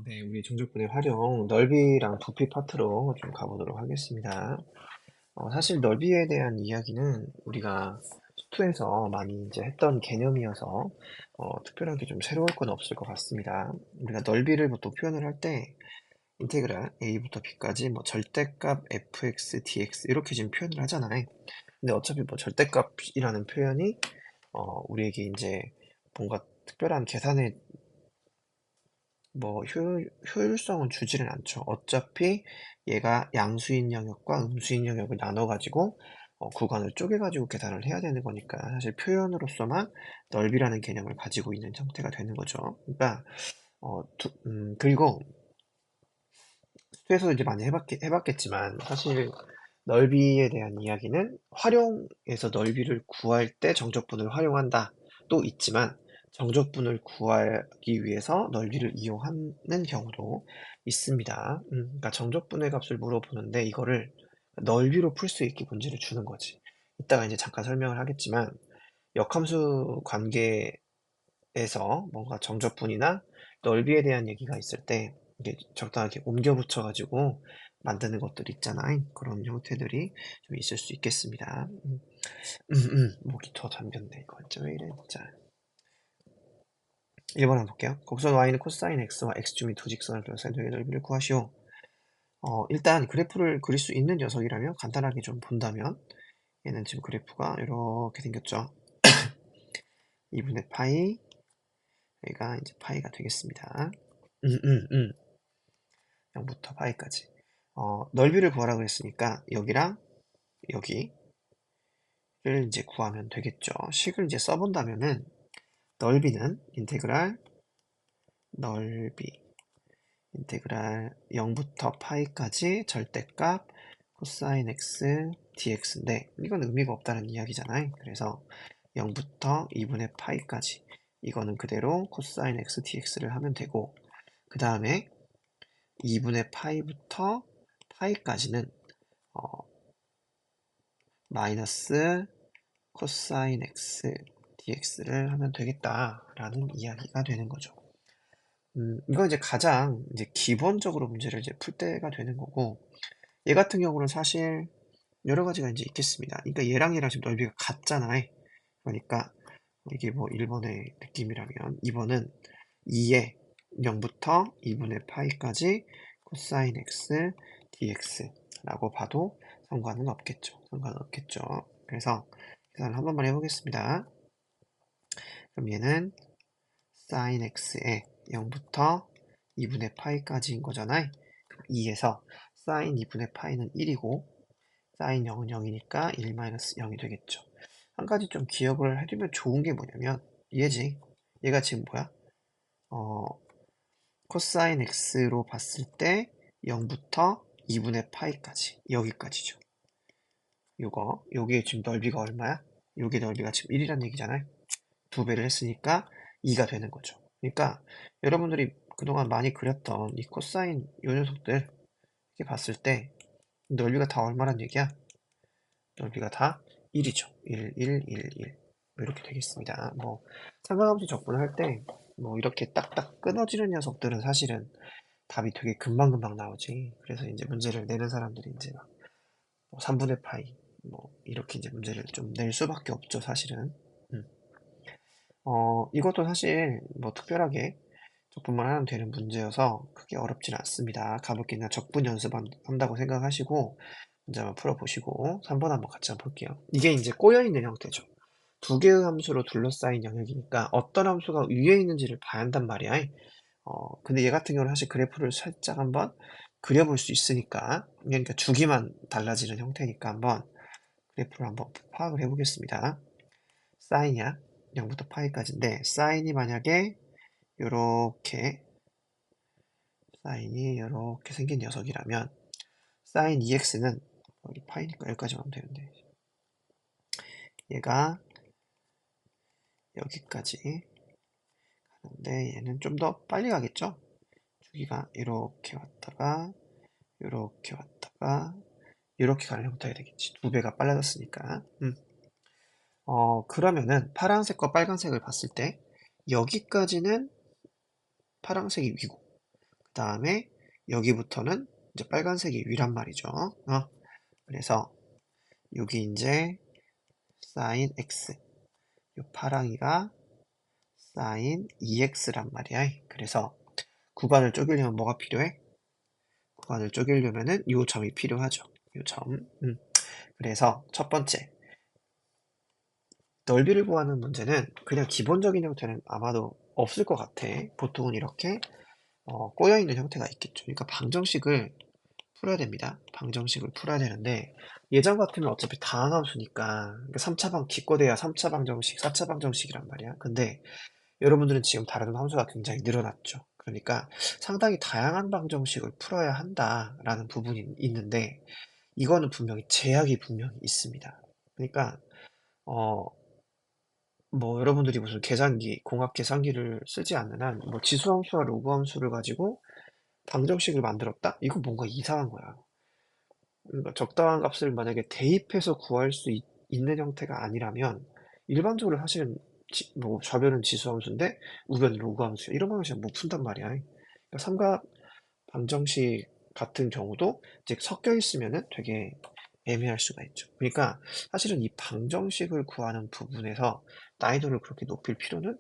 네, 우리 종족분의 활용, 넓이랑 부피 파트로 좀 가보도록 하겠습니다. 사실 넓이에 대한 이야기는 우리가 수투에서 많이 이제 했던 개념이어서 특별하게 좀 새로울 건 없을 것 같습니다. 우리가 넓이를 보통 표현을 할 때 인테그랄 a부터 b까지 뭐 절대값 fx, dx 이렇게 지금 표현을 하잖아요. 근데 어차피 뭐 절대값이라는 표현이 우리에게 이제 뭔가 특별한 계산에 뭐 효율성은 주지는 않죠. 어차피 얘가 양수인 영역과 음수인 영역을 나눠 가지고 구간을 쪼개 가지고 계산을 해야 되는 거니까 사실 표현으로서만 넓이라는 개념을 가지고 있는 형태가 되는 거죠. 그러니까 그리고 수에서도 이제 많이 해봤겠지만 사실 넓이에 대한 이야기는 활용에서 넓이를 구할 때 정적분을 활용한다 또 있지만 정적분을 구하기 위해서 넓이를 이용하는 경우도 있습니다. 그러니까 정적분의 값을 물어보는데 이거를 넓이로 풀 수 있게 문제를 주는 거지. 이따가 이제 잠깐 설명을 하겠지만 역함수 관계에서 뭔가 정적분이나 넓이에 대한 얘기가 있을 때 이게 적당하게 옮겨 붙여 가지고 만드는 것들 있잖아요. 그런 형태들이 좀 있을 수 있겠습니다. 목이 더 잠겼네. 이거 진짜 왜 이래 진짜. 1번 한번 볼게요. 곡선 y는 코사인 x와 x축 및 두 직선을 둘러싼 삼각형의 넓이를 구하시오. 일단 그래프를 그릴 수 있는 녀석이라면 간단하게 좀 본다면 얘는 지금 그래프가 이렇게 생겼죠. 2분의 파이 여기가 이제 파이가 되겠습니다. 0부터 파이까지. 넓이를 구하라고 했으니까 여기랑 여기를 이제 구하면 되겠죠. 식을 이제 써본다면은 넓이는 인테그랄 0부터 파이까지 절대값 코사인 x dx인데 이건 의미가 없다는 이야기잖아요. 그래서 0부터 2분의 파이까지 이거는 그대로 코사인 x dx를 하면 되고 그 다음에 2분의 파이부터 파이까지는 어, 마이너스 코사인 x dx를 하면 되겠다라는 이야기가 되는 거죠. 이건 이제 가장 이제 기본적으로 문제를 이제 풀 때가 되는 거고, 얘 같은 경우는 사실 여러 가지가 이제 있겠습니다. 그러니까 얘랑 지금 넓이가 같잖아요. 그러니까 이게 뭐 1번의 느낌이라면 2번은 2에 0부터 2분의 파이까지 코사인 x dx라고 봐도 상관은 없겠죠. 상관없겠죠. 그래서 계산을 한 번만 해보겠습니다. 그럼 얘는 sin x에 0부터 2분의 파이까지인 거잖아요. 2에서 sin 2분의 파이는 1이고 sin 0은 0이니까 1-0이 되겠죠. 한 가지 좀 기억을 해두면 좋은 게 뭐냐면 얘지. 얘가 지금 뭐야? 어, 코사인 x로 봤을 때 0부터 2분의 파이까지 여기까지죠. 요게 지금 넓이가 얼마야? 요게 넓이가 지금 1이란 얘기잖아요. 두 배를 했으니까 2가 되는 거죠. 그러니까 여러분들이 그동안 많이 그렸던 이 코사인 요 녀석들 이렇게 봤을 때 넓이가 다 얼마란 얘기야? 넓이가 다 1이죠. 1, 1, 1, 1. 이렇게 되겠습니다. 뭐 삼각함수 적분할 때 뭐 이렇게 딱딱 끊어지는 녀석들은 사실은 답이 되게 금방금방 나오지. 그래서 이제 문제를 내는 사람들이 이제 막 3분의 파이 뭐 이렇게 이제 문제를 좀 낼 수밖에 없죠, 사실은. 음. 이것도 사실 뭐 특별하게 적분만 하면 되는 문제여서 크게 어렵진 않습니다. 가볍게나 적분 연습한다고 생각하시고 문제 한번 풀어보시고 3번 한번 같이 한번 볼게요. 이게 이제 꼬여있는 형태죠. 두 개의 함수로 둘러싸인 영역이니까 어떤 함수가 위에 있는지를 봐야 한단 말이야. 근데 얘 같은 경우는 사실 그래프를 살짝 한번 그려볼 수 있으니까 그러니까 주기만 달라지는 형태니까 한번 그래프를 한번 파악을 해보겠습니다. 사인이야 0부터 파이까지인데 사인이 만약에 요렇게 사인이 이렇게 생긴 녀석이라면 사인 2x는 여기 파이니까 여기까지만 하면 되는데 얘가 여기까지 가는데 얘는 좀 더 빨리 가겠죠? 주기가 이렇게 왔다가 이렇게 왔다가 이렇게 가는 형태가 되겠지. 두 배가 빨라졌으니까. 그러면은 파란색과 빨간색을 봤을 때 여기까지는 파란색이 위고 그 다음에 여기부터는 이제 빨간색이 위란 말이죠. 그래서 여기 이제 sin x, 요 파랑이가 sin 2x란 말이야. 그래서 구간을 쪼개려면 뭐가 필요해? 구간을 쪼개려면은 요 점이 필요하죠. 요 점. 그래서 첫 번째, 넓이를 구하는 문제는 그냥 기본적인 형태는 아마도 없을 것 같아. 보통은 이렇게 꼬여있는 형태가 있겠죠. 그러니까 방정식을 풀어야 됩니다. 방정식을 풀어야 되는데 예전 같으면 어차피 다항함수니까 3차방 기껏해야 3차 방정식, 4차 방정식이란 말이야. 근데 여러분들은 지금 다루는 함수가 굉장히 늘어났죠. 그러니까 상당히 다양한 방정식을 풀어야 한다라는 부분이 있는데 이거는 분명히 제약이 분명히 있습니다. 그러니까 어, 뭐 여러분들이 무슨 계산기, 공학 계산기를 쓰지 않는 한 뭐 지수함수와 로그함수를 가지고 방정식을 만들었다? 이거 뭔가 이상한 거야. 그러니까 적당한 값을 만약에 대입해서 구할 수 있는 형태가 아니라면 일반적으로 사실은 뭐 좌변은 지수함수인데 우변은 로그함수야. 이런 방식 못 푼단 말이야. 그러니까 삼각 방정식 같은 경우도 이제 섞여 있으면은 되게 애매할 수가 있죠. 그러니까 사실은 이 방정식을 구하는 부분에서 난이도를 그렇게 높일 필요는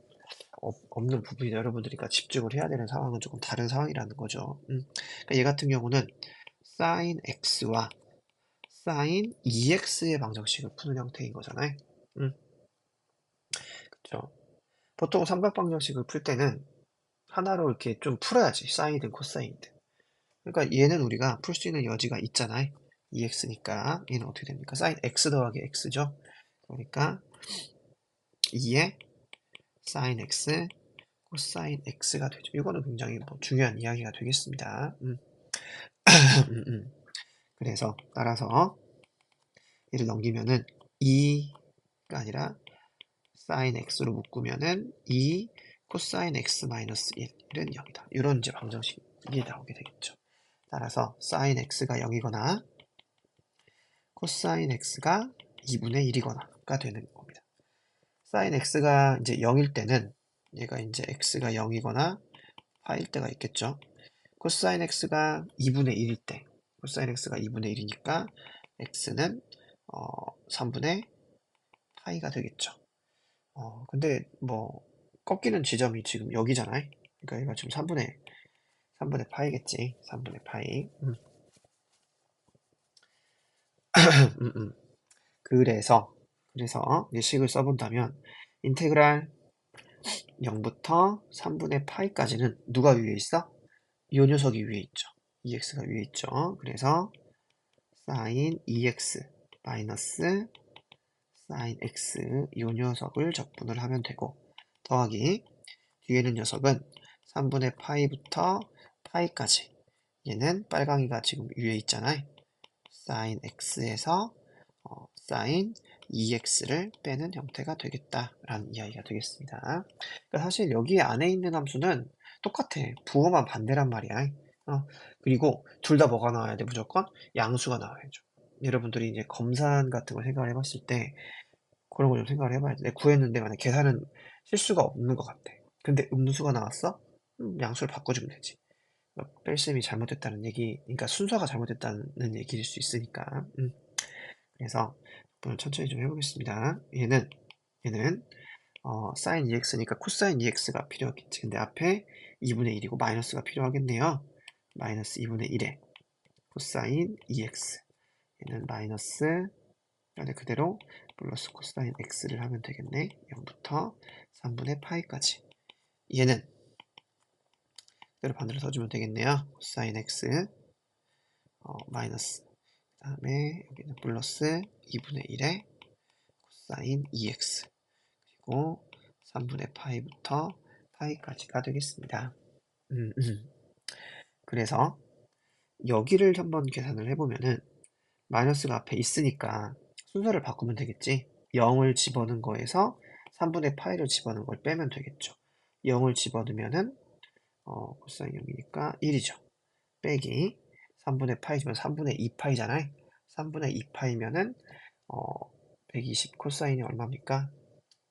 없는 부분이 여러분들이 집중을 해야 되는 상황은 조금 다른 상황이라는 거죠. 그러니까 얘 같은 경우는 sin x와 sin 2x의 방정식을 푸는 형태인 거잖아요. 그쵸? 보통 삼각방정식을 풀 때는 하나로 이렇게 좀 풀어야지. 사인이든 코사인이든. 그러니까 얘는 우리가 풀 수 있는 여지가 있잖아요. 2x니까 얘는 어떻게 됩니까? sin x 더하기 x죠. 그러니까 2에 sin x 코사인 x가 되죠. 이거는 굉장히 뭐 중요한 이야기가 되겠습니다. 그래서 따라서 얘를 넘기면은 2가 아니라 sin x로 묶으면은 2 코사인 x 마이너스 1은 0이다. 이런 이제 방정식이 나오게 되겠죠. 따라서 sin x가 0이거나 코사인 x가 2분의 1이거나가 되는 겁니다. sin x가 이제 0일 때는 얘가 이제 x가 0이거나 파일 때가 있겠죠. 코사인 x가 2분의 1일 때, 코사인 x가 2분의 1이니까 x는 3분의 파이가 되겠죠. 근데 뭐 꺾이는 지점이 지금 여기잖아요. 그러니까 얘가 지금 3분의 파이겠지. 3분의 파이. 음, 음. 그래서 이 식을 써본다면 인테그랄 0부터 3분의 파이까지는 누가 위에 있어? 이 녀석이 위에 있죠. 2x가 위에 있죠. 그래서 sin 2x 마이너스 sin x 이 녀석을 적분을 하면 되고 더하기 뒤에 있는 녀석은 3분의 파이부터 파이까지 얘는 빨강이가 지금 위에 있잖아요. sin x에서 sin 2x를 빼는 형태가 되겠다라는 이야기가 되겠습니다. 그러니까 사실 여기 안에 있는 함수는 똑같아. 부호만 반대란 말이야. 그리고 둘 다 뭐가 나와야 돼? 무조건 양수가 나와야죠. 여러분들이 이제 검산 같은 걸 생각을 해봤을 때 그런 거 좀 생각을 해봐야 돼. 내가 구했는데 만약 계산은 실수가 없는 것 같아. 근데 음수가 나왔어? 양수를 바꿔주면 되지. 뺄셈이 잘못됐다는 얘기, 그러니까 순서가 잘못됐다는 얘기일 수 있으니까. 그래서 오늘 천천히 좀 해보겠습니다. 얘는 sin 2x니까 코사인 2x가 필요하겠지. 근데 앞에 2분의 1이고 마이너스가 필요하겠네요. 마이너스 2분의 1에 코사인 2x. 얘는 마이너스 안에 그대로 플러스 코사인 x를 하면 되겠네. 0부터 3분의 파이까지. 얘는 그대로 반대로 써주면 되겠네요. 코사인 x 마이너스 그 다음에 여기는 플러스 2분의 1에 코사인 2x 그리고 3분의 파이부터 파이까지가 되겠습니다. 그래서 여기를 한번 계산을 해보면은 마이너스가 앞에 있으니까 순서를 바꾸면 되겠지. 0을 집어넣은 거에서 3분의 파이를 집어넣은 걸 빼면 되겠죠. 0을 집어넣으면은 코사인 0이니까 1이죠. 빼기 3분의 파이지만 3분의 2파이잖아요. 3분의 2파이면은 120 코사인이 얼마입니까?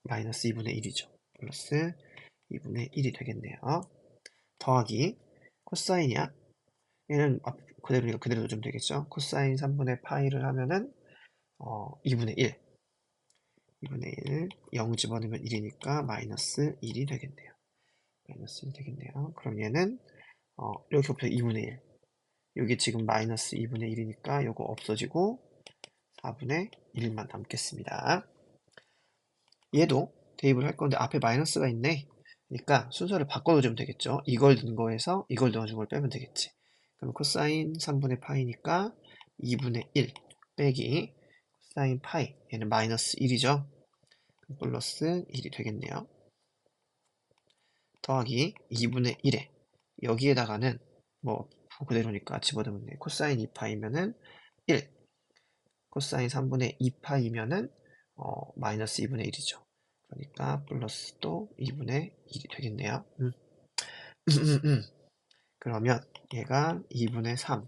마이너스 2분의 1이죠. 플러스 2분의 1이 되겠네요. 더하기 코사인이야? 얘는 그대로니까 그대로 넣어주면 되겠죠? 코사인 3분의 파이를 하면은 2분의 1. 2분의 1, 0 집어넣으면 1이니까 마이너스 1이 되겠네요. 마이너스 1이 되겠네요. 그럼 얘는 이렇게부터 2분의 1. 여기 지금 마이너스 2분의 1이니까 요거 없어지고 4분의 1만 남겠습니다. 얘도 대입을 할 건데 앞에 마이너스가 있네. 그러니까 순서를 바꿔주면 되겠죠. 이걸 넣은 거에서 이걸 넣어준 걸 빼면 되겠지. 그럼 코사인 3분의 파이니까 2분의 1 빼기 코사인 파이, 얘는 마이너스 1이죠. 플러스 1이 되겠네요. 더하기 2분의 1에 여기에다가는 뭐 그대로니까 집어넣으면 돼. 코사인 2파이면은 1, 코사인 3분의 2파이면은 마이너스 2분의 1이죠. 그러니까 플러스 또 2분의 1이 되겠네요. 그러면 얘가 2분의 3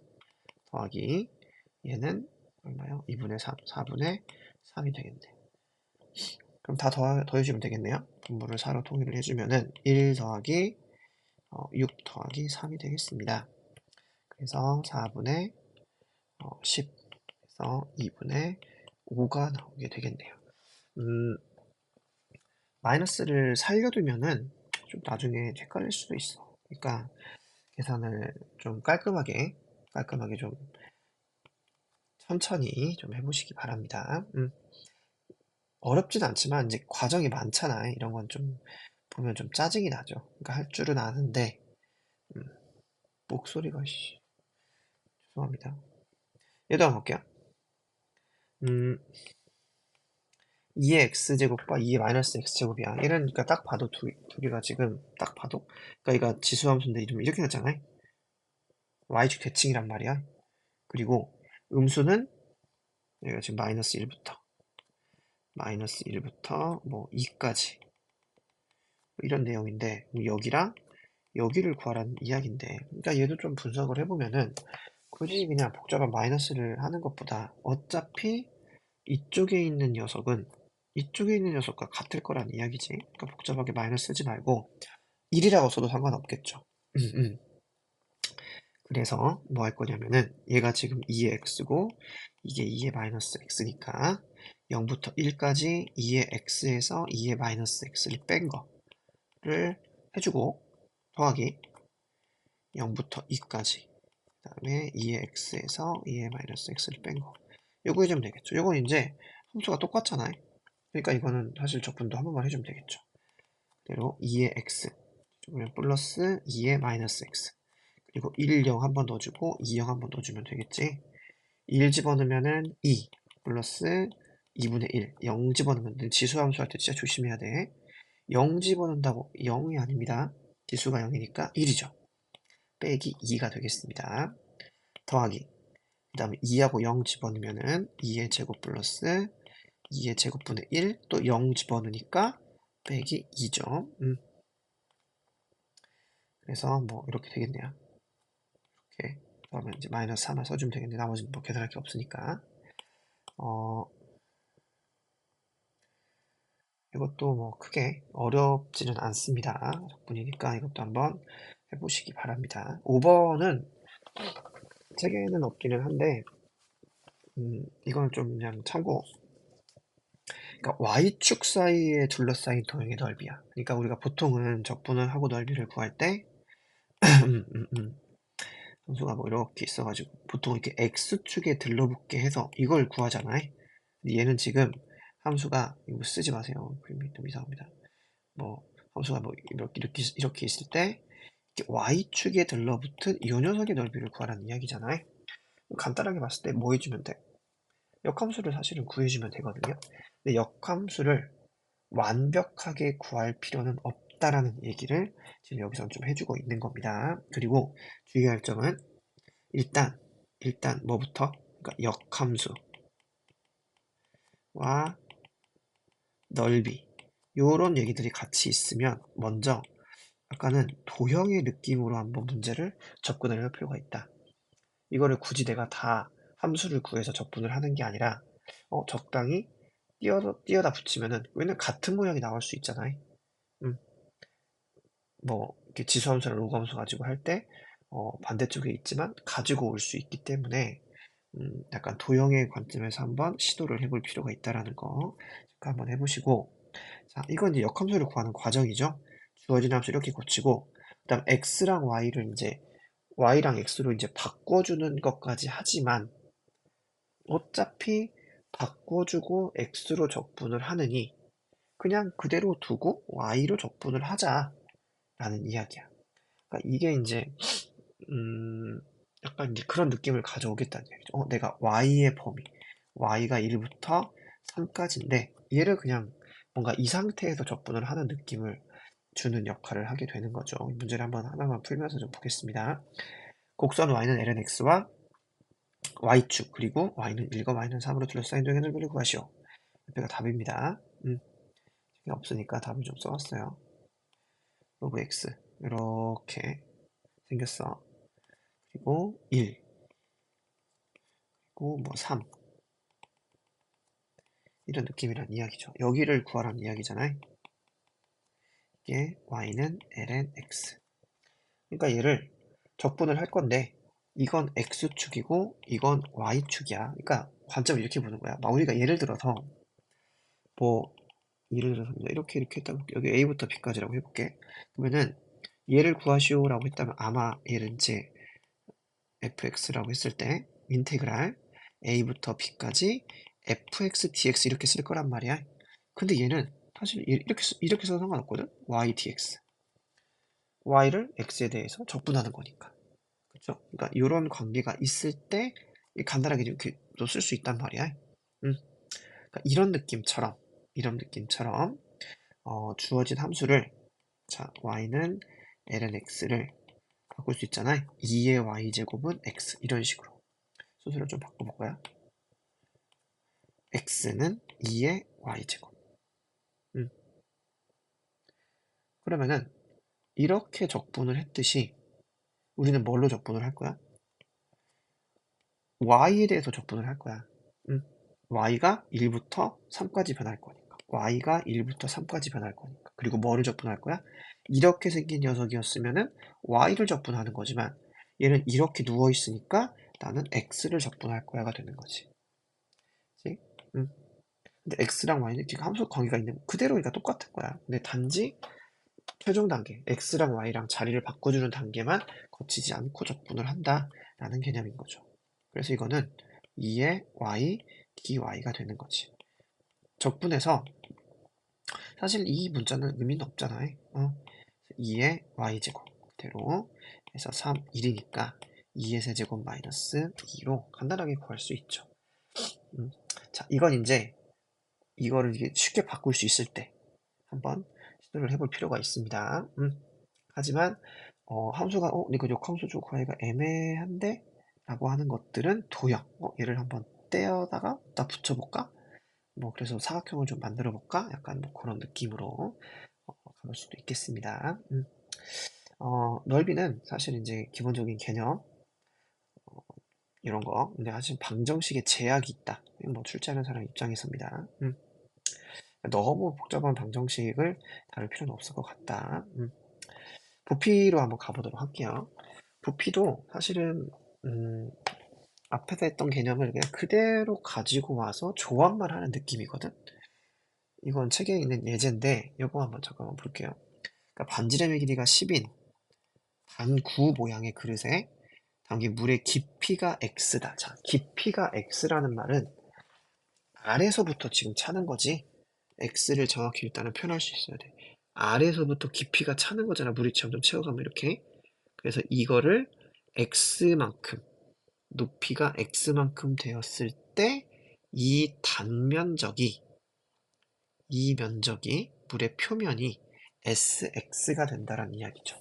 더하기 얘는 얼마요? 2분의 3, 4분의 3이 되겠네. 그럼 다 더해주면 되겠네요. 분모를 4로 통일을 해주면은 1 더하기 6 더하기 3이 되겠습니다. 그래서 4분의 10에서 2분의 5가 나오게 되겠네요. 마이너스를 살려두면은 좀 나중에 헷갈릴 수도 있어. 그러니까 계산을 좀 깔끔하게 좀 천천히 좀 해보시기 바랍니다. 어렵진 않지만 이제 과정이 많잖아. 이런 건 좀 보면 좀 짜증이 나죠. 그러니까 할 줄은 아는데 목소리가 죄송합니다. 얘도 한번 볼게요. 2의 x제곱과 2의 마이너스 x제곱이야. 얘는 그러니까 딱 봐도 두 개가 지금 딱 봐도 그러니까 얘가 지수함수인데 이름 이렇게 났잖아요. y축 대칭이란 말이야. 그리고 음수는 얘가 지금 마이너스 1부터 뭐 2까지 이런 내용인데 여기랑 여기를 구하라는 이야기인데, 그러니까 얘도 좀 분석을 해보면은 굳이 그냥 복잡한 마이너스를 하는 것보다 어차피 이쪽에 있는 녀석은 이쪽에 있는 녀석과 같을 거란 이야기지. 그러니까 복잡하게 마이너스 쓰지 말고 1이라고 써도 상관없겠죠. 그래서 뭐 할 거냐면은 얘가 지금 2의 x고 이게 2의 마이너스 x니까 0부터 1까지 2의 x에서 2의 마이너스 x를 뺀 거를 해주고 더하기 0부터 2까지 그 다음에 2의 x에서 2의 마이너스 x를 뺀 거 요거 해주면 되겠죠. 요건 이제 함수가 똑같잖아요. 그러니까 이거는 사실 적분도 한 번만 해주면 되겠죠. 그대로 2의 x 그러면 플러스 2의 마이너스 x 그리고 1, 0 한 번 넣어주고 2, 0 한 번 넣어주면 되겠지. 1 집어넣으면은 2 플러스 2분의 1 0 집어넣으면 지수함수 할 때 진짜 조심해야 돼. 0 집어넣는다고 0이 아닙니다. 지수가 0이니까 1이죠. 빼기 2가 되겠습니다. 더하기 그 다음에 2하고 0 집어넣으면은 2의 제곱 플러스 2의 제곱분의 1 또 0 집어넣으니까 빼기 2죠. 그래서 뭐 이렇게 되겠네요. 이렇게 그러면 이제 마이너스 3을 써주면 되겠네. 나머지는 뭐 계산할 게 없으니까. 이것도 뭐 크게 어렵지는 않습니다. 적분이니까 이것도 한번 해보시기 바랍니다. 5번은 책에는 없기는 한데 이건 좀 그냥 참고. 그러니까 y축 사이에 둘러싸인 도형의 넓이야. 그러니까 우리가 보통은 적분을 하고 넓이를 구할 때 함수가 뭐 이렇게 있어가지고 보통 이렇게 x축에 들러붙게 해서 이걸 구하잖아요. 근데 얘는 지금 함수가 이거 쓰지 마세요. 그림이 좀 이상합니다. 뭐 함수가 뭐 이렇게 있을 때 이렇게 y축에 들러붙은 이 녀석의 넓이를 구하라는 이야기잖아요. 간단하게 봤을 때 뭐 해주면 돼? 역함수를 사실은 구해주면 되거든요. 근데 역함수를 완벽하게 구할 필요는 없다라는 얘기를 지금 여기서 좀 해주고 있는 겁니다. 그리고 주의할 점은 일단 뭐부터? 그러니까 역함수와 넓이 요런 얘기들이 같이 있으면 먼저 아까는 도형의 느낌으로 한번 문제를 접근을 할 필요가 있다. 이거를 굳이 내가 다 함수를 구해서 접근을 하는 게 아니라 적당히 띄어다 붙이면은 왜냐면 같은 모양이 나올 수 있잖아요. 뭐 이렇게 지수함수랑 로그함수 가지고 할 때 반대쪽에 있지만 가지고 올 수 있기 때문에 약간 도형의 관점에서 한번 시도를 해볼 필요가 있다라는 거 잠깐 한번 해보시고, 자, 이건 이제 역함수를 구하는 과정이죠. 주어진 함수 이렇게 고치고, 그다음 x랑 y를 이제 y랑 x로 이제 바꿔주는 것까지 하지만 어차피 바꿔주고 x로 적분을 하느니 그냥 그대로 두고 y로 적분을 하자라는 이야기야. 그러니까 이게 이제 약간 이제 그런 느낌을 가져오겠다는 얘기죠. 내가 y의 범위, y가 1부터 3까지인데 얘를 그냥 뭔가 이 상태에서 적분을 하는 느낌을 주는 역할을 하게 되는 거죠. 이 문제를 한번 하나만 풀면서 좀 보겠습니다. 곡선 y는 lnx와 y축 그리고 y는 1과 y는 3으로 둘러싸인 동의 넓이를 구하시오. 옆에가 답입니다. 이게 없으니까 답을 좀 써왔어요. 로그 x 이렇게 생겼어. 그리고 1 그리고 뭐 3 이런 느낌이란 이야기죠. 여기를 구하라는 이야기잖아요. 이게 y는 ln x. 그러니까 얘를 적분을 할 건데 이건 x축이고 이건 y축이야. 그러니까 관점을 이렇게 보는 거야. 막 우리가 예를 들어서 뭐 예를 들어서 이렇게 했다고 여기 a부터 b까지라고 해볼게. 그러면은 얘를 구하시오라고 했다면 아마 얘를 이제 fx라고 했을 때 인테그랄 a부터 b까지 fx dx 이렇게 쓸 거란 말이야. 근데 얘는 사실 이렇게 써도 상관없거든. y dx y를 x에 대해서 적분하는 거니까. 그렇죠? 그러니까 이런 관계가 있을 때 간단하게 이렇게 또 쓸 수 있단 말이야. 그러니까 이런 느낌처럼 주어진 함수를, 자, y는 ln x를 바꿀 수 있잖아요. 2의 y제곱은 x 이런 식으로 수술을 좀 바꿔볼까요? x는 2의 y제곱. 그러면은 이렇게 적분을 했듯이 우리는 뭘로 적분을 할 거야? y에 대해서 적분을 할 거야. y가 1부터 3까지 변할 거니까. y가 1부터 3까지 변할 거니까. 그리고 뭐를 적분할 거야? 이렇게 생긴 녀석이었으면은 y를 적분하는 거지만 얘는 이렇게 누워 있으니까 나는 x를 적분할 거야가 되는 거지. 그치? 근데 x랑 y는 지금 함수 관계가 있는 그대로 그러니까 똑같은 거야. 근데 단지 최종 단계 x랑 y랑 자리를 바꿔주는 단계만 거치지 않고 적분을 한다라는 개념인 거죠. 그래서 이거는 2의 y dy가 되는 거지. 적분해서 사실 이 문자는 의미는 없잖아요. 2의 y제곱 그대로 해서 3, 1이니까 2의 세제곱 마이너스 2로 간단하게 구할 수 있죠. 자, 이건 이제 이거를 이게 쉽게 바꿀 수 있을 때 한번 시도를 해볼 필요가 있습니다. 하지만 함수가 이거 역함수 중 구하기가 애매한데? 라고 하는 것들은 도형, 얘를 한번 떼어다가 딱 붙여볼까? 뭐 그래서 사각형을 좀 만들어 볼까? 약간 뭐 그런 느낌으로 가볼 수도 있겠습니다. 넓이는 사실 이제 기본적인 개념 이런 거. 근데 사실 방정식에 제약이 있다. 뭐 출제하는 사람 입장에서입니다. 너무 복잡한 방정식을 다룰 필요는 없을 것 같다. 부피로 한번 가보도록 할게요. 부피도 사실은 앞에서 했던 개념을 그냥 그대로 가지고 와서 조합만 하는 느낌이거든. 이건 책에 있는 예제인데 이거 한번 잠깐만 볼게요. 그러니까 반지름의 길이가 10인 반구 모양의 그릇에 담긴 물의 깊이가 x다. 자, 깊이가 x라는 말은 아래서부터 지금 차는 거지. x를 정확히 일단은 표현할 수 있어야 돼. 아래서부터 깊이가 차는 거잖아. 물이 점점 채워가면 이렇게. 그래서 이거를 x만큼, 높이가 x만큼 되었을 때 이 면적이 물의 표면이 sx가 된다라는 이야기죠.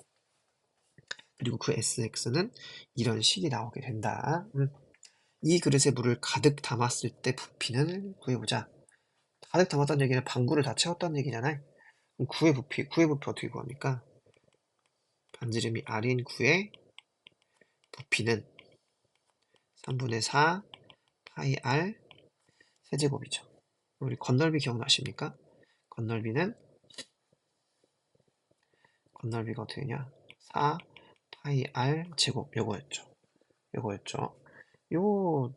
그리고 그 sx는 이런 식이 나오게 된다. 이 그릇에 물을 가득 담았을 때 부피는 구해보자. 가득 담았다는 얘기는 방구를 다 채웠다는 얘기잖아요. 그럼 구의 부피 어떻게 구합니까? 반지름이 r인 구의 부피는 3분의 4 파이 r 세제곱이죠. 우리 건널비 기억나십니까? 건널비가 어떻게 되냐? 4 파이 r 제곱 요거였죠. 요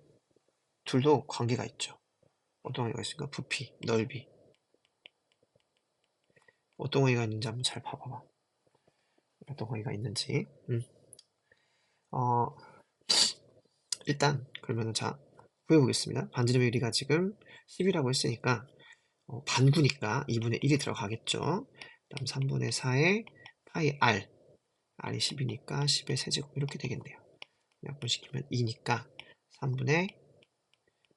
둘도 관계가 있죠. 어떤 관계가 있을까? 부피, 넓이. 어떤 관계가 있는지 한번 잘 봐봐봐. 어떤 관계가 있는지. 어, 일단 그러면은 자 구해보겠습니다. 반지름의 길이가 지금 10이라고 했으니까 반구니까 2분의 1이 들어가겠죠. 그다음 3분의 4의 파이 r, r이 10이니까 10의 세제곱 이렇게 되겠네요. 약분시키면 2니까 3분의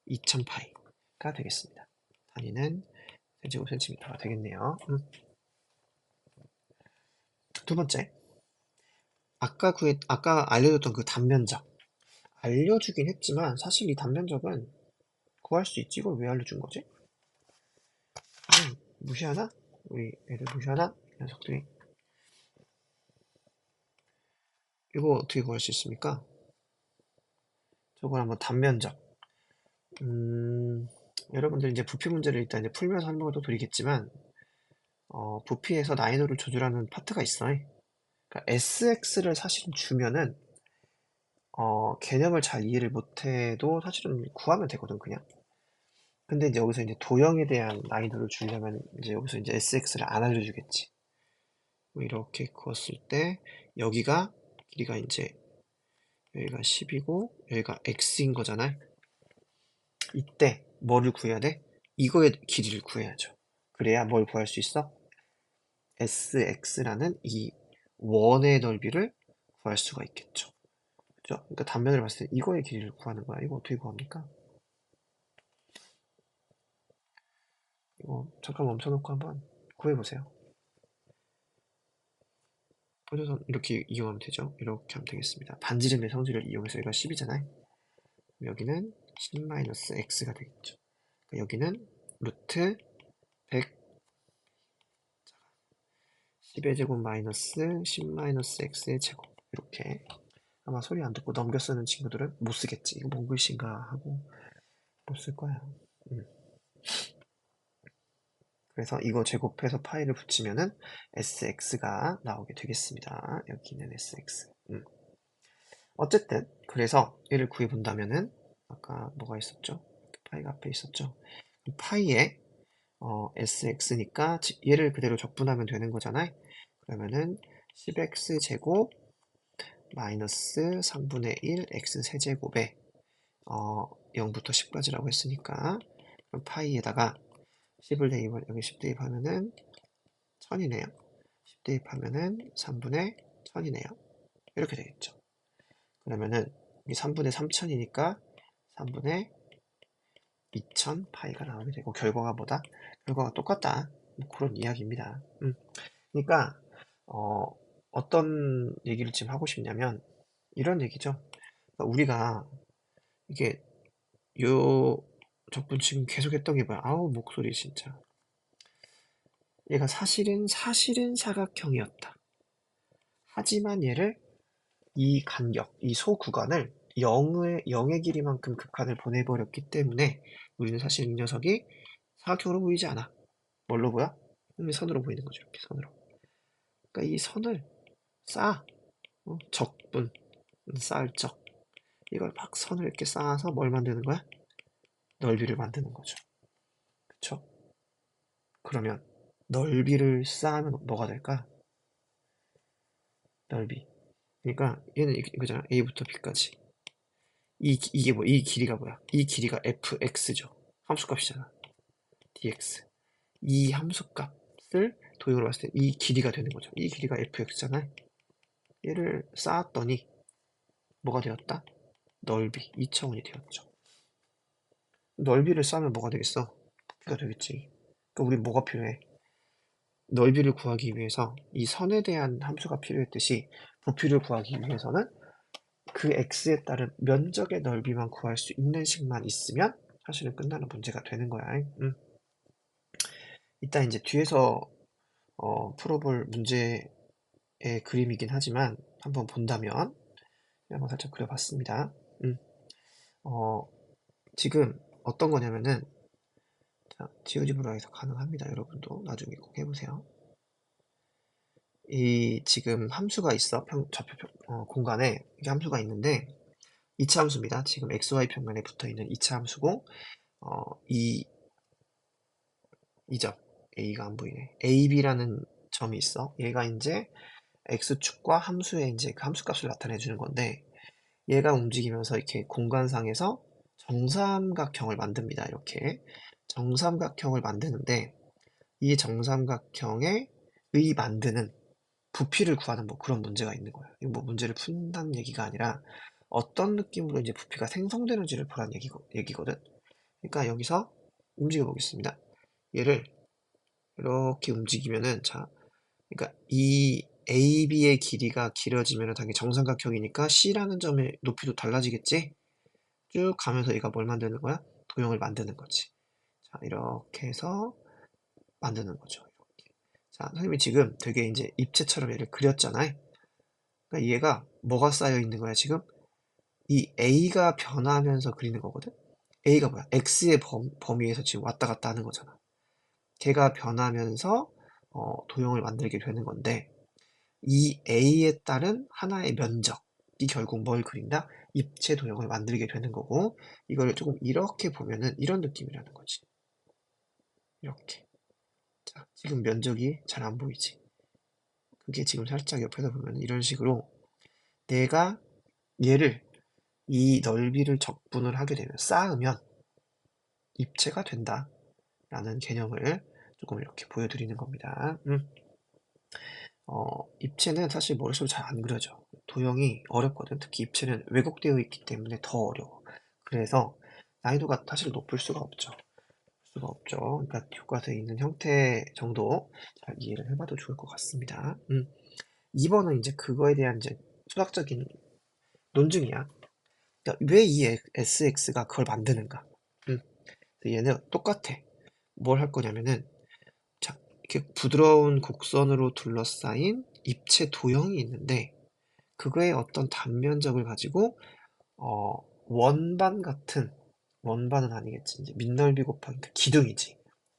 2000파이가 되겠습니다. 단위는 세제곱 센티미터가 되겠네요. 두 번째, 아까 알려줬던 그 단면적 알려주긴 했지만 사실 이 단면적은 구할 수 있지. 이걸 왜 알려준 거지? 무시하나? 우리 애들 무시하나? 이 녀석들이. 이거 어떻게 구할 수 있습니까? 저걸 한번 단면적. 여러분들 이제 부피 문제를 일단 이제 풀면서 설명을 또 드리겠지만, 부피에서 난이도를 조절하는 파트가 있어요. 그러니까 SX를 사실 주면은, 개념을 잘 이해를 못해도 사실은 구하면 되거든, 그냥. 근데 이제 여기서 이제 도형에 대한 난이도를 주려면 이제 여기서 이제 SX를 안 알려주겠지. 뭐 이렇게 그었을 때 여기가 길이가 이제 여기가 10이고 여기가 x인 거잖아요. 이때 뭐를 구해야 돼? 이거의 길이를 구해야죠. 그래야 뭘 구할 수 있어? sx라는 이 원의 넓이를 구할 수가 있겠죠. 그죠? 그러니까 단면을 봤을 때 이거의 길이를 구하는 거야. 이거 어떻게 구합니까? 이거 잠깐 멈춰놓고 한번 구해보세요. 포조선 이렇게 이용하면 되죠. 이렇게 하면 되겠습니다. 반지름의 성질을 이용해서 여기가 10이잖아요. 여기는 10-x가 되겠죠. 그러니까 여기는 루트 100 10의 제곱 마이너스 10 x의 제곱 이렇게. 아마 소리 안 듣고 넘겨 쓰는 친구들은 못 쓰겠지. 이거 뭔 글씨인가 하고 못 쓸 거야. 그래서 이거 제곱해서 파이를 붙이면은 sx가 나오게 되겠습니다. 여기 있는 sx. 어쨌든 그래서 얘를 구해 본다면은 아까 뭐가 있었죠? 파이가 앞에 있었죠. 파이에 sx니까 얘를 그대로 적분하면 되는 거잖아요. 그러면은 10x 제곱 마이너스 3분의 1 x 세제곱에 0부터 10까지라고 했으니까 그럼 파이에다가 10을 대입을 여기 10 대입하면은 1000이네요. 10 대입하면은 3분의 1000이네요. 이렇게 되겠죠. 그러면은 이 3분의 3000이니까 3분의 2000 파이가 나오게 되고 결과가 뭐다? 결과가 똑같다. 뭐 그런 이야기입니다. 그러니까 어떤 얘기를 지금 하고 싶냐면 이런 얘기죠. 그러니까 우리가 이게 요 적분 지금 계속 했던 게 뭐야? 아우 목소리 진짜. 얘가 사실은 사각형이었다. 하지만 얘를 이 간격, 이 소구간을 0의 길이만큼 극한을 보내버렸기 때문에 우리는 사실 이 녀석이 사각형으로 보이지 않아. 뭘로 보여? 선으로 보이는 거죠. 이렇게 선으로. 그러니까 이 선을 쌓아. 적분, 쌓을 적. 이걸 막 선을 이렇게 쌓아서 뭘 만드는 거야? 넓이를 만드는 거죠. 그쵸? 그러면 넓이를 쌓으면 뭐가 될까? 넓이. 그러니까 얘는 이거잖아. A부터 B까지. 이게 뭐, 이 길이가 뭐야? 이 길이가 fx죠. 함수값이잖아. dx. 이 함수값을 도형으로 봤을 때 이 길이가 되는 거죠. 이 길이가 fx잖아요. 얘를 쌓았더니 뭐가 되었다? 넓이 2차원이 되었죠. 넓이를 쌓으면 뭐가 되겠어? 부피가 되겠지. 그러니까 우리 뭐가 필요해? 넓이를 구하기 위해서 이 선에 대한 함수가 필요했듯이 부피를 구하기 위해서는 그 x에 따른 면적의 넓이만 구할 수 있는 식만 있으면 사실은 끝나는 문제가 되는 거야. 이따 이제 뒤에서 풀어볼 문제의 그림이긴 하지만 한번 본다면 한번 살짝 그려봤습니다. 어, 지금 어떤 거냐면은 자, 지오지브라에서 가능합니다. 여러분도 나중에 꼭 해보세요. 이 지금 함수가 있어. 공간에 이게 함수가 있는데 2차 함수입니다. 지금 xy 평면에 붙어 있는 2차 함수고 이 점 a가 안 보이네. ab라는 점이 있어. 얘가 이제 x축과 함수의 이제 그 함수값을 나타내 주는 건데 얘가 움직이면서 이렇게 공간상에서 정삼각형을 만듭니다. 이렇게 정삼각형을 만드는데 이 정삼각형에 의 만드는 부피를 구하는 뭐 그런 문제가 있는 거예요. 이거 뭐 문제를 푼다는 얘기가 아니라 어떤 느낌으로 이제 부피가 생성되는지를 보라는 얘기거든. 그러니까 여기서 움직여 보겠습니다. 얘를 이렇게 움직이면은 자, 그러니까 이 AB의 길이가 길어지면 당연히 정삼각형이니까 C라는 점의 높이도 달라지겠지? 쭉 가면서 얘가 뭘 만드는 거야? 도형을 만드는 거지. 자, 이렇게 해서 만드는 거죠. 이렇게. 자, 선생님이 지금 되게 이제 입체처럼 얘를 그렸잖아요. 그러니까 얘가 뭐가 쌓여 있는 거야, 지금? 이 A가 변하면서 그리는 거거든? A가 뭐야? X의 범위에서 지금 왔다 갔다 하는 거잖아. 걔가 변하면서 도형을 만들게 되는 건데, 이 A에 따른 하나의 면적이 결국 뭘 그린다? 입체 도형을 만들게 되는 거고, 이걸 조금 이렇게 보면은 이런 느낌이라는 거지. 이렇게. 자, 지금 면적이 잘 안 보이지? 그게 지금 살짝 옆에서 보면 이런 식으로 내가 얘를 이 넓이를 적분을 하게 되면 쌓으면 입체가 된다 라는 개념을 조금 이렇게 보여드리는 겁니다. 입체는 사실 머릿속으로 잘 안 그려져. 도형이 어렵거든. 특히 입체는 왜곡되어 있기 때문에 더 어려워. 그래서 난이도가 사실 높을 수가 없죠. 그러니까 교과서에 있는 형태 정도 잘 이해를 해봐도 좋을 것 같습니다. 2번은 이제 그거에 대한 이제 수학적인 논증이야. 그러니까 왜 이 SX가 그걸 만드는가? 얘는 똑같아. 뭘 할 거냐면은 자, 이렇게 부드러운 곡선으로 둘러싸인 입체 도형이 있는데 그거의 어떤 단면적을 가지고 원반 같은 원반은 아니겠지. 이제 밑넓이 곱하기 그러니까 기둥이지.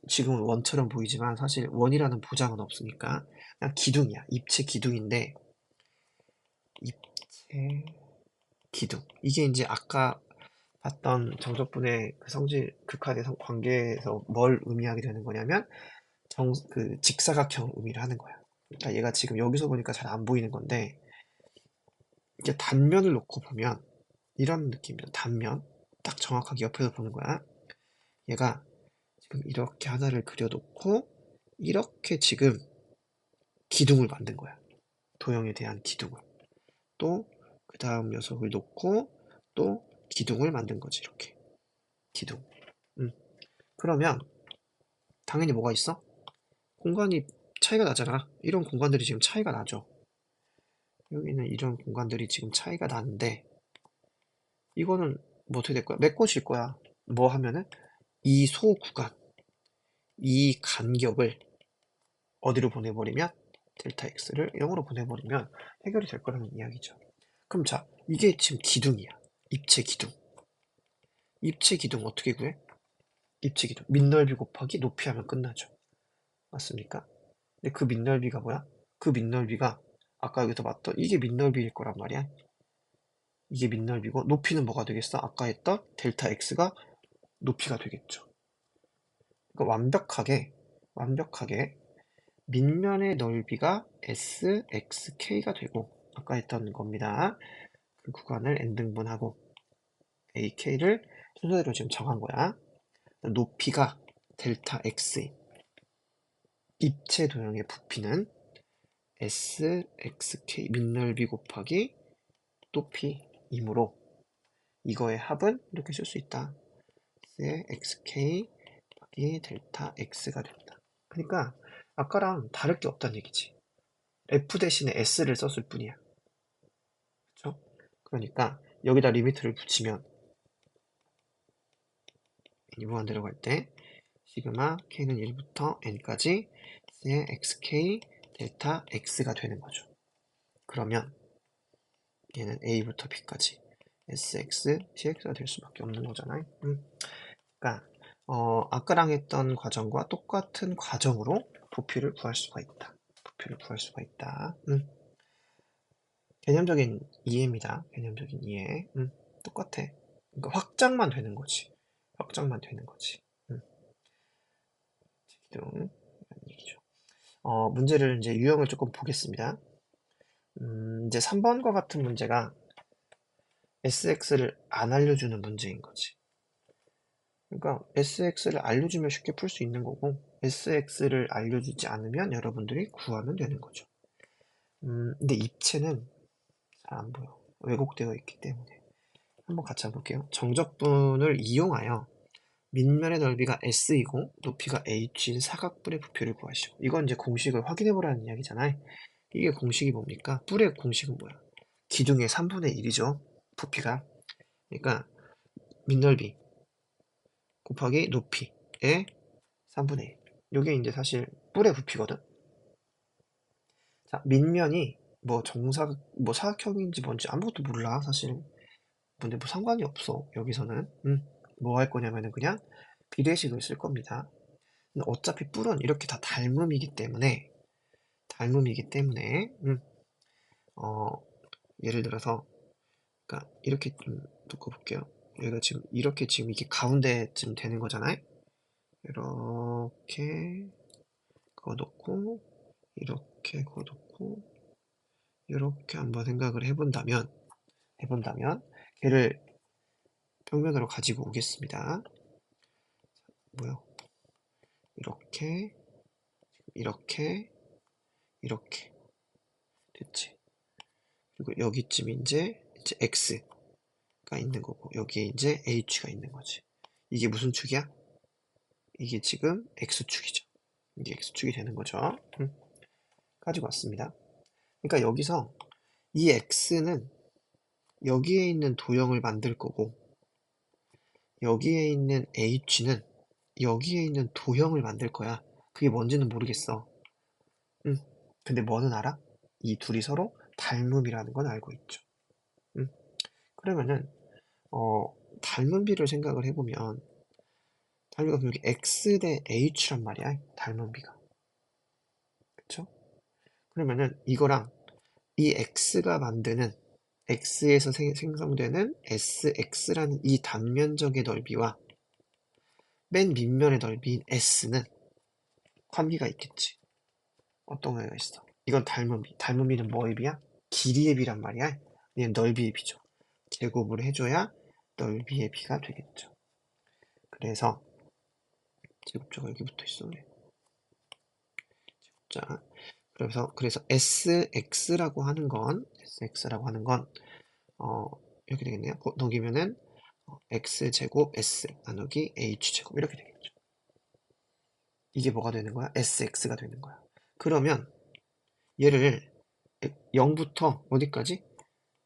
지금은 원처럼 보이지만 사실 원이라는 보장은 없으니까 그냥 기둥이야. 입체 기둥인데 입체 기둥. 이게 이제 아까 봤던 정적분의 그 성질 극한의 관계에서 뭘 의미하게 되는 거냐면 그 직사각형 의미를 하는 거야. 그러니까 얘가 지금 여기서 보니까 잘 안 보이는 건데 이게 단면을 놓고 보면 이런 느낌이야. 단면. 딱 정확하게 옆에서 보는 거야. 얘가 지금 이렇게 하나를 그려놓고 이렇게 지금 기둥을 만든 거야. 도형에 대한 기둥을. 또 그 다음 녀석을 놓고 또 기둥을 만든 거지. 이렇게. 기둥. 음. 그러면 당연히 뭐가 있어? 공간이 차이가 나잖아. 이런 공간들이 지금 차이가 나죠. 여기는 이런 공간들이 지금 차이가 나는데 이거는 뭐 어떻게 될 거야? 메꿔질 거야. 뭐 하면은 이 소 구간, 이 간격을 어디로 보내버리면 델타 x를 0으로 보내버리면 해결이 될 거라는 이야기죠. 그럼 자, 이게 지금 기둥이야. 입체 기둥. 입체 기둥 어떻게 구해? 입체 기둥. 밑넓이 곱하기 높이 하면 끝나죠. 맞습니까? 근데 그 밑넓이가 뭐야? 그 밑넓이가 아까 여기서 봤던 이게 밑넓이일 거란 말이야. 이게 밑넓이고 높이는 뭐가 되겠어? 아까 했던 델타 x가 높이가 되겠죠. 그러니까 완벽하게 밑면의 넓이가 SXK가 되고 아까 했던 겁니다. 그 구간을 n등분하고 AK를 순서대로 지금 정한 거야. 높이가 델타 X인 입체 도형의 부피는 SXK 밑넓이 곱하기 높이이므로 이거의 합은 이렇게 쓸 수 있다. SXK 곱하기 델타 X가 된다. 그러니까 아까랑 다를 게 없다는 얘기지. F 대신에 S를 썼을 뿐이야. 그렇죠? 그러니까 여기다 리미트를 붙이면 n이 무한대로 갈 때 시그마 k는 1부터 n까지 S의 xk 델타 x가 되는 거죠. 그러면 얘는 a부터 b까지 sx, tx가 될 수밖에 없는 거잖아요. 그러니까 아까랑 했던 과정과 똑같은 과정으로 부피를 구할 수가 있다. 부피를 구할 수가 있다. 개념적인 이해입니다. 개념적인 이해. 똑같아. 그러니까 확장만 되는 거지. 확장만 되는 거지. 기둥 이런 얘기죠. 문제를 이제 유형을 조금 보겠습니다. 이제 3번과 같은 문제가 SX를 안 알려주는 문제인 거지. 그러니까 SX를 알려주면 쉽게 풀 수 있는 거고, SX를 알려주지 않으면 여러분들이 구하면 되는 거죠. 근데 입체는 잘 안 보여. 왜곡되어 있기 때문에. 한번 같이 해볼게요. 정적분을 이용하여 밑면의 넓이가 S이고 높이가 H인 사각뿔의 부피를 구하시오. 이건 이제 공식을 확인해 보라는 이야기잖아요. 이게 공식이 뭡니까? 뿔의 공식은 뭐야? 기둥의 3분의 1이죠. 부피가. 그러니까 밑넓이 곱하기 높이의 3분의 1. 이게 이제 사실 뿔의 부피거든. 자, 밑면이 뭐 뭐 사각형인지 뭔지 아무것도 몰라 사실. 근데 뭐 상관이 없어 여기서는. 뭐 할 거냐면은 그냥 비례식을 쓸 겁니다. 근데 어차피 뿔은 이렇게 다 닮음이기 때문에 어 예를 들어서 그러니까 이렇게 좀 놓고 볼게요. 여기가 지금 이렇게 지금 이게 가운데쯤 되는 거잖아요. 이렇게 그거 놓고 이렇게 그거 놓고 이렇게 한번 생각을 해본다면 걔를 평면으로 가지고 오겠습니다. 뭐요? 이렇게 이렇게 이렇게 됐지. 그리고 여기쯤 이제 X가 있는 거고 여기에 이제 H가 있는 거지. 이게 무슨 축이야? 이게 지금 X축이죠. 이게 X축이 되는 거죠. 가지고 왔습니다. 그러니까 여기서 이 X는 여기에 있는 도형을 만들 거고 여기에 있는 H는 여기에 있는 도형을 만들 거야. 그게 뭔지는 모르겠어. 근데 뭐는 알아? 이 둘이 서로 닮음이라는 건 알고 있죠. 그러면은 닮음비를 생각을 해보면 닮음비가 여기 X 대 H란 말이야. 닮음비가. 그쵸? 그러면은 이거랑 이 X가 만드는 X에서 생성되는 SX라는 이 단면적의 넓이와 맨 밑면의 넓이인 S는 관계가 있겠지. 어떤 관계가 있어? 이건 닮음비. 닮음비는 뭐의 비야? 길이의 비란 말이야. 얘는 넓이의 비죠. 제곱을 해줘야 넓이의 비가 되겠죠. 그래서 제곱자가 여기 붙어 있어. 자, 그래서 SX라고 하는 건 이렇게 되겠네요. 넘기면은 X제곱 S 나누기 H제곱 이렇게 되겠죠. 이게 뭐가 되는 거야? SX가 되는 거야. 그러면 얘를 0부터 어디까지?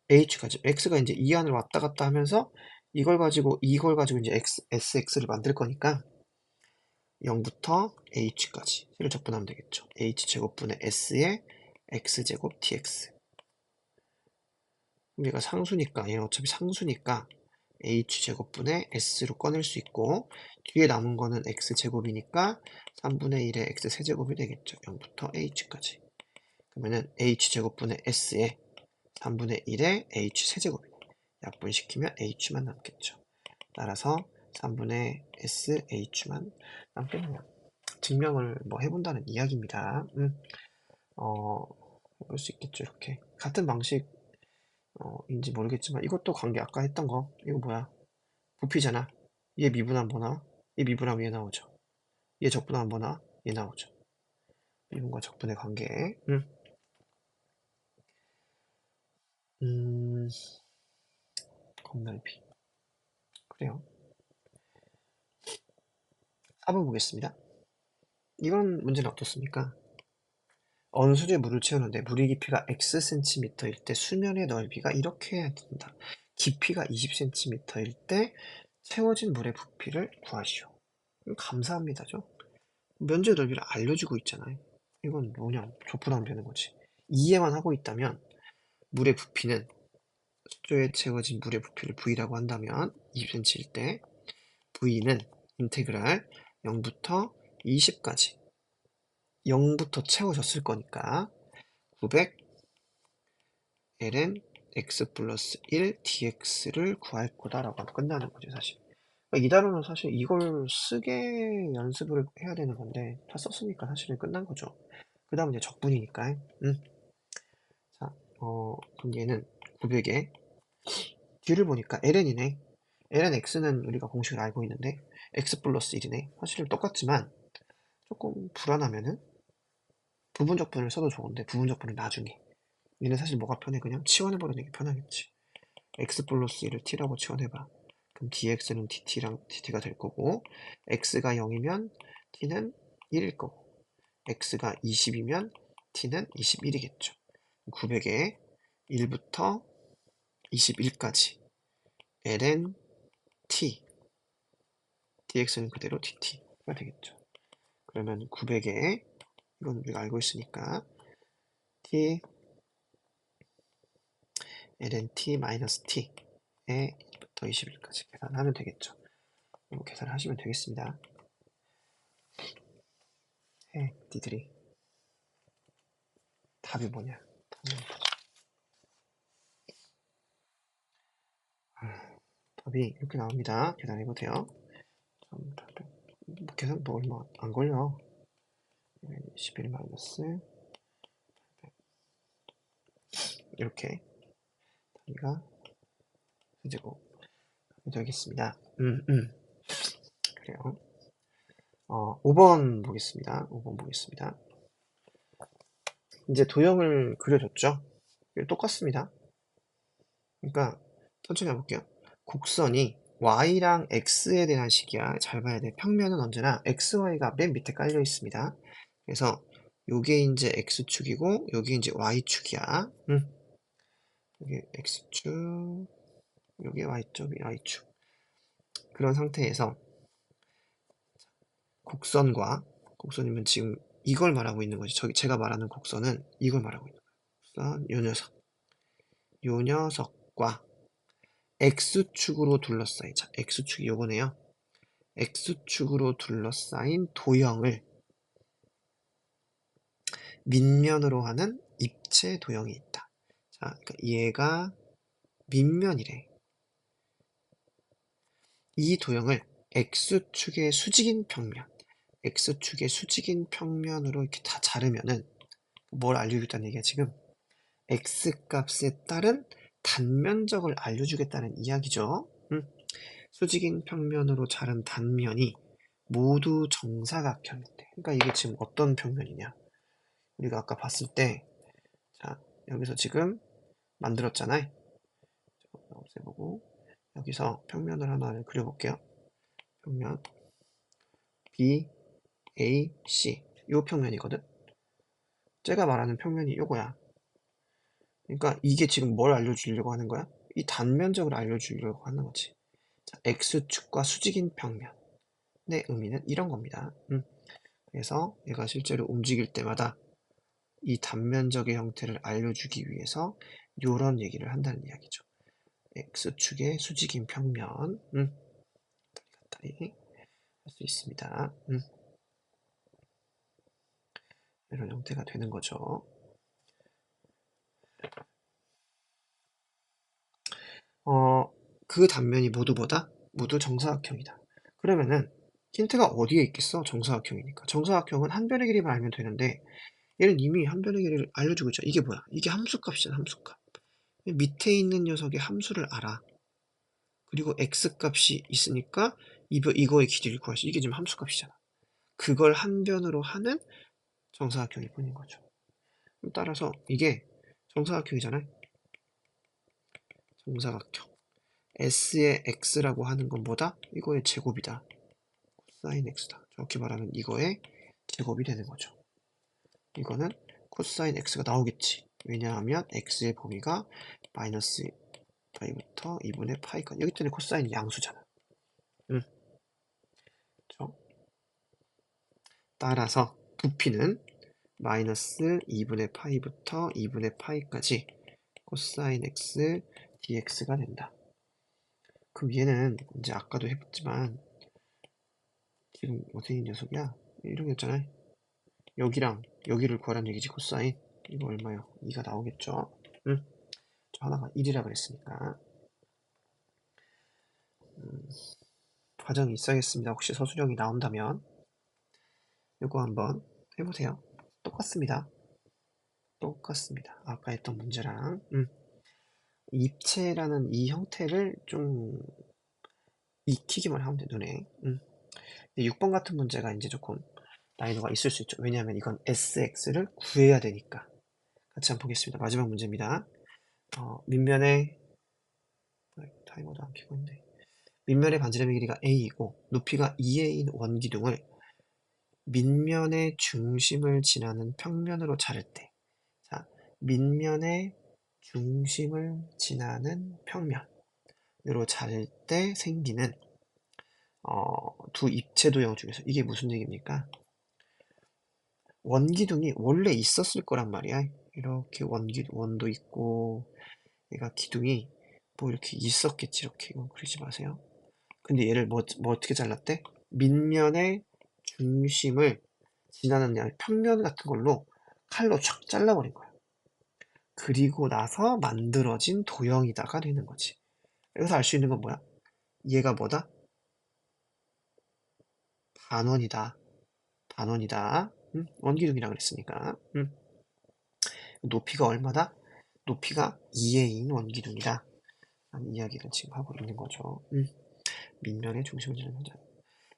H까지. X가 이제 이 안을 왔다 갔다 하면서 이걸 가지고 이제 SX를 만들 거니까 0부터 H까지 를 적분하면 되겠죠. H제곱분의 S의 X제곱 dx. 얘가 상수니까 얘는 어차피 상수니까 H제곱분의 S로 꺼낼 수 있고 뒤에 남은 거는 X제곱이니까 3분의 1의 X세제곱이 되겠죠. 0부터 H까지. 그러면은 H제곱분의 S의 3분의 1의 H세제곱이 약분시키면 H만 남겠죠. 따라서 3분의 SH만 남겠네요. 증명을 뭐 해본다는 이야기입니다. 해볼 수 있겠죠. 이렇게 같은 방식 인지 모르겠지만 이것도 관계 아까 했던 거 이거 뭐야? 부피잖아. 얘 미분하면 뭐 나와? 얘 미분하면 얘 나오죠. 얘 적분하면 뭐 나와? 얘 나오죠. 미분과 적분의 관계. 음, 건널비. 그래요. 4번 보겠습니다. 이런 문제는 어떻습니까? 어느 수조에 물을 채우는데 물의 깊이가 Xcm일 때 수면의 넓이가 이렇게 해야 된다. 깊이가 20cm일 때 채워진 물의 부피를 구하시오. 감사합니다죠. 면적 넓이를 알려주고 있잖아요. 이건 뭐냐? 조프하면 되는 거지. 이해만 하고 있다면 물의 부피는 수조에 채워진 물의 부피를 V라고 한다면 20cm일 때 V는 인테그랄 0부터 20까지 0부터 채워졌을 거니까 900 ln x 플러스 1 dx를 구할 거다라고 하면 끝나는 거지 사실. 그러니까 이 단어는 사실 이걸 쓰게 연습을 해야 되는 건데 다 썼으니까 사실은 끝난 거죠. 그 다음 이제 적분이니까. 자, 그럼 얘는 900에 뒤를 보니까 ln이네. ln x는 우리가 공식을 알고 있는데 x 플러스 1이네. 사실은 똑같지만 조금 불안하면은 부분적분을 써도 좋은데 부분적분은 나중에. 얘는 사실 뭐가 편해? 그냥 치환해버리는 게 편하겠지. x 플러스 1을 t라고 치환해봐. 그럼 dx는 dt랑 dd가 될 거고 x가 0이면 t는 1일 거고 x가 20이면 t는 21이겠죠. 900에 1부터 21까지 ln t dx는 그대로 dt가 되겠죠. 그러면 900에 이건 우리가 알고 있으니까 t ln t 마이너스 t에 1부터 21까지 계산하면 되겠죠. 이거 계산을 하시면 되겠습니다. 니들이 답이 뭐냐? 답이 이렇게 나옵니다. 계산해보세요. 계산 뭐 얼마 안 걸려. 11 마이너스 이렇게 답이가 세제곱 되겠습니다. 그래요. 5번 보겠습니다. 5번 보겠습니다. 이제 도형을 그려줬죠. 똑같습니다. 그러니까 천천히 해볼게요. 곡선이 y랑 x에 대한 식이야. 잘 봐야 돼. 평면은 언제나 xy가 맨 밑에 깔려 있습니다. 그래서 요게 이제 x축이고 요게 이제 y축이야. 요게 x축, 요게 y축. 그런 상태에서 곡선이면 지금 이걸 말하고 있는 거지. 저기 제가 말하는 곡선은 이걸 말하고 있는 거야. 곡선 요 녀석과 x축으로 둘러싸인, 자, x축이 요거네요. x축으로 둘러싸인 도형을 밑면으로 하는 입체 도형이 있다. 자, 그러니까 얘가 밑면이래. 이 도형을 x축의 수직인 평면으로 이렇게 다 자르면은 뭘 알려주겠다는 얘기야, 지금? x값에 따른 단면적을 알려주겠다는 이야기죠. 수직인 평면으로 자른 단면이 모두 정사각형인데, 그러니까 이게 지금 어떤 평면이냐? 우리가 아까 봤을 때, 자, 여기서 지금 만들었잖아요. 없애보고 여기서 평면을 하나를 그려볼게요. 평면 B, A, C 요 평면이거든. 제가 말하는 평면이 요거야. 그러니까 이게 지금 뭘 알려주려고 하는 거야? 이 단면적을 알려주려고 하는 거지. 자, X축과 수직인 평면의 의미는 이런 겁니다. 그래서 얘가 실제로 움직일 때마다 이 단면적의 형태를 알려주기 위해서 요런 얘기를 한다는 이야기죠. X축의 수직인 평면 다리 할 수 있습니다. 이런 형태가 되는 거죠. 그 단면이 모두 정사각형이다. 그러면은 힌트가 어디에 있겠어? 정사각형이니까. 정사각형은 한 변의 길이만 알면 되는데 얘는 이미 한 변의 길이를 알려주고 있잖아. 이게 뭐야? 이게 함수값이잖아. 함수값. 밑에 있는 녀석의 함수를 알아. 그리고 x값이 있으니까 이거의 길이를 구할 수. 이게 지금 함수값이잖아. 그걸 한 변으로 하는 정사각형일 뿐인 거죠. 따라서 이게 정사각형이잖아요. 정사각형. s의 x라고 하는 건 뭐다? 이거의 제곱이다. 코사인 x다. 정확히 말하면 이거의 제곱이 되는 거죠. 이거는 코사인 x가 나오겠지. 왜냐하면 x의 범위가 마이너스 파이부터 2분의 파이까지. 여기 때문에 코사인이 양수잖아. 그렇죠? 따라서 부피는 마이너스 2분의 파이부터 2분의 파이까지 코사인 x dx가 된다. 그럼 얘는 이제 아까도 해봤지만 지금 어디 있는 녀석이야? 이런 게 있잖아요. 여기랑 여기를 구하라는 얘기지. 코사인 이거 얼마요? 2가 나오겠죠. 응? 저 하나가 1이라 그랬으니까 과정이 있어야겠습니다. 혹시 서술형이 나온다면 이거 한번 해보세요. 똑같습니다. 똑같습니다. 아까 했던 문제랑 입체라는 이 형태를 좀 익히기만 하면 돼, 눈에. 6번 같은 문제가 이제 조금 난이도가 있을 수 있죠. 왜냐하면 이건 SX를 구해야 되니까. 같이 한번 보겠습니다. 마지막 문제입니다. 밑면에 타이머도 안 켜고 있네. 밑면의 반지름의 길이가 A이고 높이가 2A인 원기둥을 밑면의 중심을 지나는 평면으로 자를 때, 자, 밑면의 중심을 지나는 평면으로 자를 때 생기는 두 입체 도형 중에서 이게 무슨 얘기입니까? 원기둥이 원래 있었을 거란 말이야. 이렇게 원도 있고 얘가 기둥이 뭐 이렇게 있었겠지. 이렇게 이거 그리지 마세요. 근데 얘를 뭐 어떻게 잘랐대? 밑면의 중심을 지나는 평면 같은 걸로 칼로 촥 잘라버린 거야. 그리고 나서 만들어진 도형이다가 되는 거지. 여기서 알 수 있는 건 뭐야? 얘가 뭐다? 단원이다. 단원이다. 원기둥이라 그랬으니까. 높이가 얼마다? 높이가 2A인 원기둥이다. 라는 이야기를 지금 하고 있는 거죠. 밑면의 중심을 지나는 자.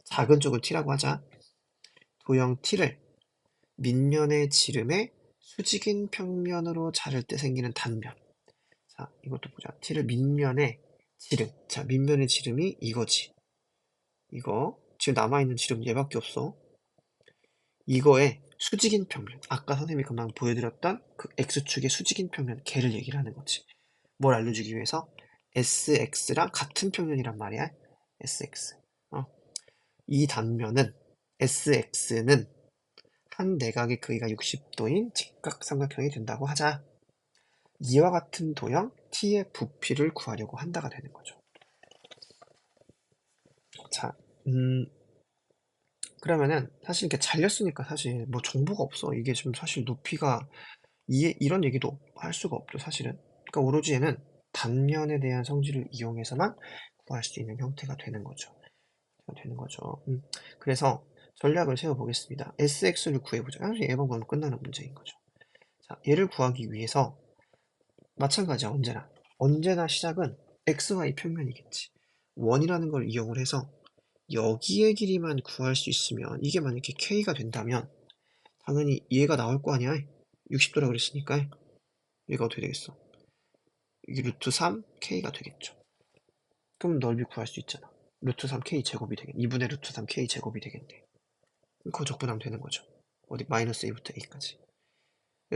작은 쪽을 T라고 하자. 도형 T를 밑면의 지름에 수직인 평면으로 자를 때 생기는 단면. 자, 이것도 보자. T를 밑면의 지름. 자, 밑면의 지름이 이거지. 이거. 지금 남아있는 지름 얘밖에 없어. 이거의 수직인 평면. 아까 선생님이 금방 보여드렸던 그 X축의 수직인 평면. 걔를 얘기를 하는 거지. 뭘 알려주기 위해서? SX랑 같은 평면이란 말이야. SX. 이 단면은 SX는 한 내각의 크기가 60도인 직각삼각형이 된다고 하자. 이와 같은 도형 T의 부피를 구하려고 한다가 되는 거죠. 자, 그러면은 사실 이렇게 잘렸으니까 사실 뭐 정보가 없어. 이게 지금 사실 높이가 이런 얘기도 할 수가 없죠, 사실은. 그러니까 오로지 얘는 단면에 대한 성질을 이용해서만 구할 수 있는 형태가 되는 거죠. 그래서 전략을 세워보겠습니다. SX를 구해보자. 사실 얘만 구하면 끝나는 문제인 거죠. 자, 얘를 구하기 위해서 마찬가지야, 언제나 시작은 XY 평면이겠지. 원이라는 걸 이용을 해서 여기의 길이만 구할 수 있으면 이게 만약에 K가 된다면 당연히 얘가 나올 거 아니야. 60도라 그랬으니까 얘가 어떻게 되겠어? 이게 루트 3 K가 되겠죠. 그럼 넓이 구할 수 있잖아. 루트 3 K 제곱이 되겠네. 2분의 루트 3 K 제곱이 되겠네. 그거 적분하면 되는 거죠. 어디 마이너스 A부터 A까지.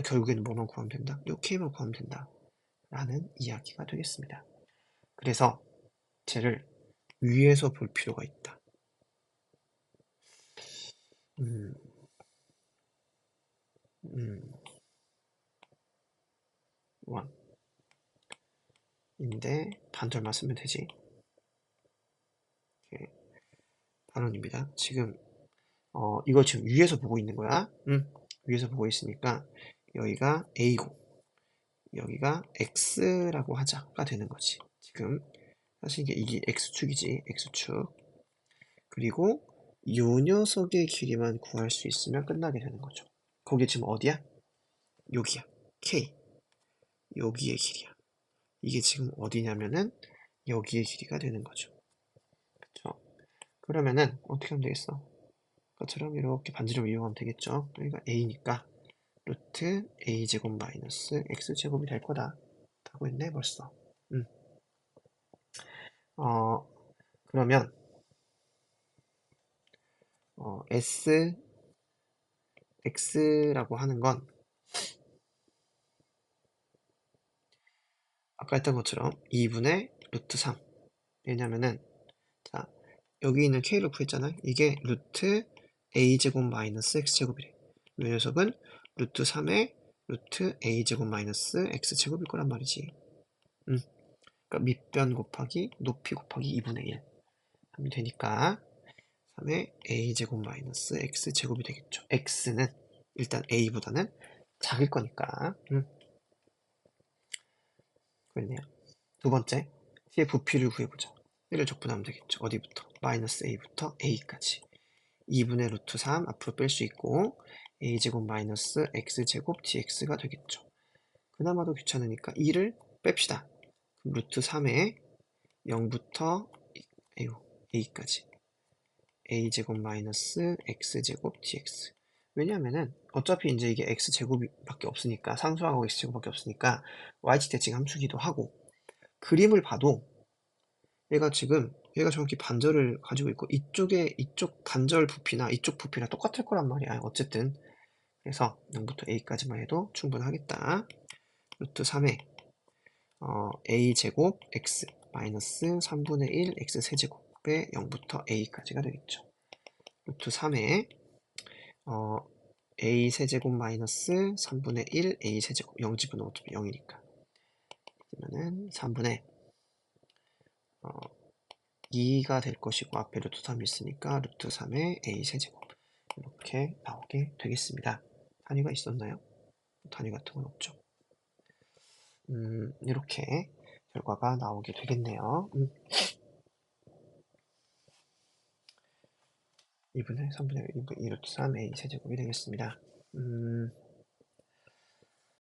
결국에는 뭐만 구하면 된다? 요 K만 구하면 된다. 라는 이야기가 되겠습니다. 그래서 쟤를 위에서 볼 필요가 있다. 음, 원. 인데 반절만 쓰면 되지. 이렇게 반원입니다. 지금 이거 지금 위에서 보고 있는 거야. 위에서 보고 있으니까 여기가 A고 여기가 X라고 하자가 되는 거지. 지금 사실 이게 X축이지. X축. 그리고 요 녀석의 길이만 구할 수 있으면 끝나게 되는 거죠. 거기 지금 어디야? 여기야. K. 여기의 길이야. 이게 지금 어디냐면은 여기의 길이가 되는 거죠. 그쵸? 그러면은 어떻게 하면 되겠어? 아까처럼 이렇게 반지름을 이용하면 되겠죠. 여기가 A니까 루트 A제곱 마이너스 X제곱이 될 거다. 하고 있네 벌써. 음. 그러면 SX라고 하는 건 아까 했던 것처럼 2분의 루트 3. 왜냐면은 자 여기 있는 K를 구했잖아요. 이게 루트 A제곱 마이너스 X제곱이래. 이 녀석은 루트 3의 루트 A제곱 마이너스 X제곱일 거란 말이지. 그러니까 밑변 곱하기 높이 곱하기 2분의 1 하면 되니까 3의 A제곱 마이너스 X제곱이 되겠죠. X는 일단 a보다는 작을 거니까. 그렇네요. 두 번째, c의 부피를 구해보자. 얘를 적분하면 되겠죠. 어디부터? 마이너스 a부터 a까지. 2분의 루트 3 앞으로 뺄 수 있고 a제곱 마이너스 x제곱 dx가 되겠죠. 그나마도 귀찮으니까 2를 뺍시다. 그럼 루트 3에 0부터 a까지 a제곱 마이너스 x제곱 dx. 왜냐하면은 어차피 이제 이게 x제곱밖에 없으니까, 상수하고 x제곱밖에 없으니까 y축 대칭 함수기도 하고, 그림을 봐도 얘가 정확히 반절을 가지고 있고 이쪽 반절 부피나 이쪽 부피나 똑같을 거란 말이야. 어쨌든 그래서 0부터 a까지만 해도 충분하겠다. 루트 3에 a제곱 x 마이너스 3분의 1 x 세제곱에 0부터 a까지가 되겠죠. 루트 3에 a 세제곱 마이너스 3분의 1 a 세제곱, 0 집어넣으면 0이니까 그러면은 3분의 2가 될 것이고, 앞에 루트 3이 있으니까 루트 3의 a 세제곱, 이렇게 나오게 되겠습니다. 단위가 있었나요? 단위 같은 건 없죠. 이렇게 결과가 나오게 되겠네요. 2분의 3분의 1, 2 루트 3 a 세제곱이 되겠습니다.